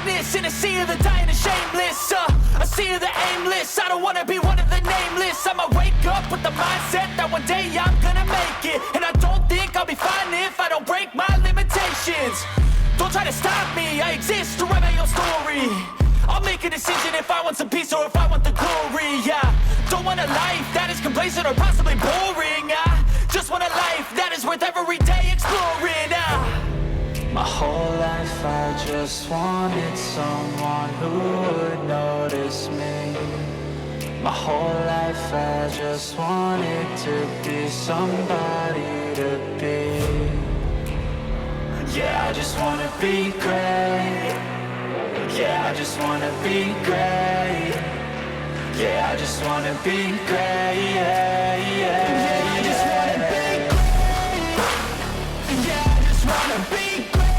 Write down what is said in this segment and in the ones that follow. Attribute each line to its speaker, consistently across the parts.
Speaker 1: darkness in a sea of the dying and shameless. A sea of the aimless. I don't wanna be one of the nameless. I'ma wake up with the mindset that one day I'm gonna make it. And I don't think I'll be fine if I don't break my limitations. Don't try to stop me, I exist to write my own story. I'll make a decision if I want some peace or if I want the glory. Yeah, don't want a life that is complacent or possibly boring. I just want a life that is worth every day exploring.
Speaker 2: My whole life I just wanted someone who would notice me. My whole life I just wanted to be somebody to be. Yeah, I just wanna be great. Yeah, I just wanna be great. Yeah, I just wanna be great. Yeah, yeah, yeah, I just wanna be great. Yeah, I just wanna be great.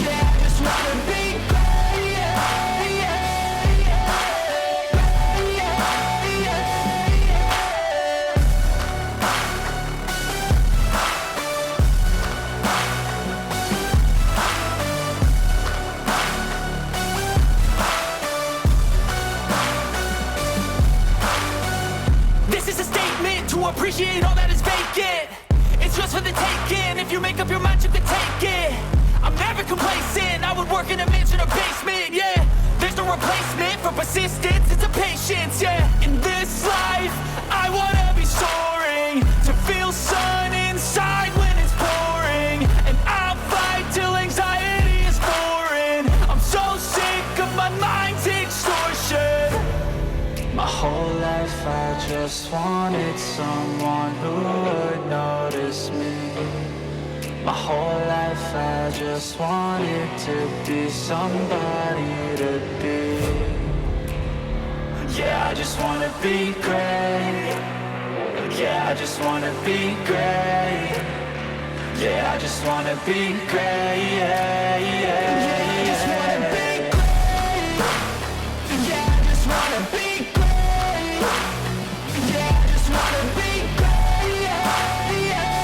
Speaker 2: Yeah, I just wanna be great. Yeah, yeah, yeah, yeah, yeah.
Speaker 1: This is a statement to appreciate all that is vacant. It's just for the taking. If you make up your mind, you can take it. I'm never complacent. I would work in a mansion or basement. Yeah, there's no replacement for persistence. It's a patience. Yeah, in this life, I wanna be soaring to feel sun inside when it's pouring, and I'll fight till anxiety is foreign. I'm so sick of my mind's extortion.
Speaker 2: My whole life I just wanted someone who would notice me. My whole life I just wanted to be somebody to be. Yeah, I just wanna be great. Yeah, I just wanna be great. Yeah, I just wanna be great. Yeah, yeah, yeah, I just wanna be great. Yeah, I just wanna be great. Yeah, I just wanna be great. Yeah, yeah,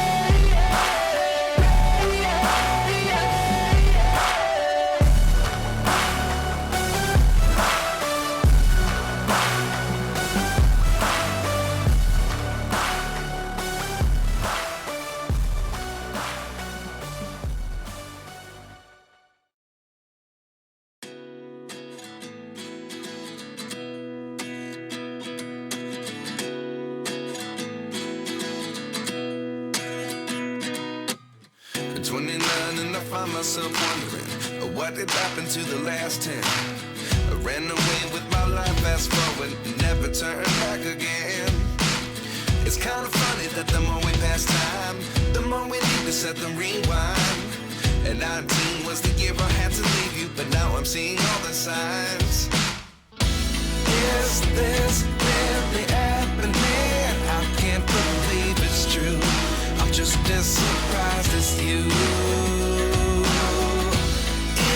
Speaker 3: At 29 and I find myself wondering what did happen to the last 10. I ran away with my life, fast forward, never turn back again. It's kind of funny that the more we pass time, the more we need to set the rewind. And 19 was the year I had to leave you, but now I'm seeing all the signs. Is this really happening? I can't believe it's true. I'm just as surprised as you.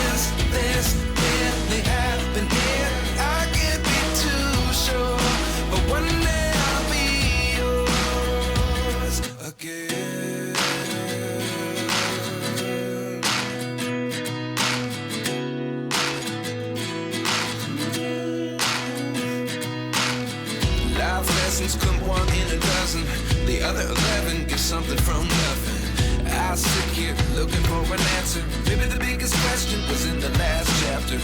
Speaker 3: Is this really happening? I can't be too sure, but one day I'll be yours again. Life lessons come one in a dozen. The other 11 get something from nothing. I sit here looking for an answer. Maybe the biggest question was in the last chapter.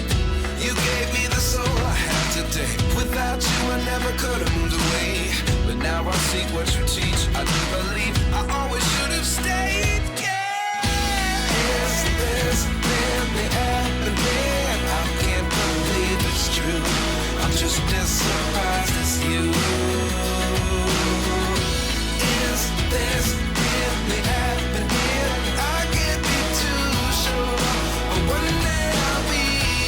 Speaker 3: You gave me the soul I have today. Without you I never could have moved away. But now I see what you teach. I do believe I always should have stayed. Yeah. Is this really happening? I can't believe it's true. I'm just as surprised as you. Is this really happening? I can't be too sure, but one day I'll be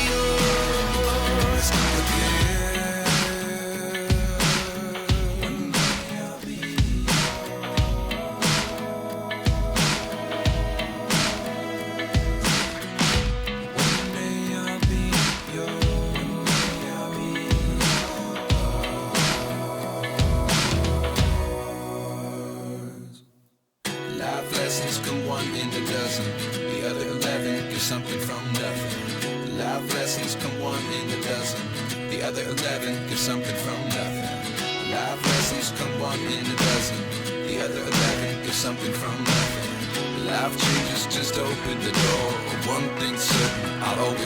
Speaker 3: yours again. One day I'll be yours. Life lessons come one in a dozen. The other 11 give something from nothing. Life lessons come one in a dozen. The other 11 give something from nothing. Life changes, just open the door. One thing's certain, I'll always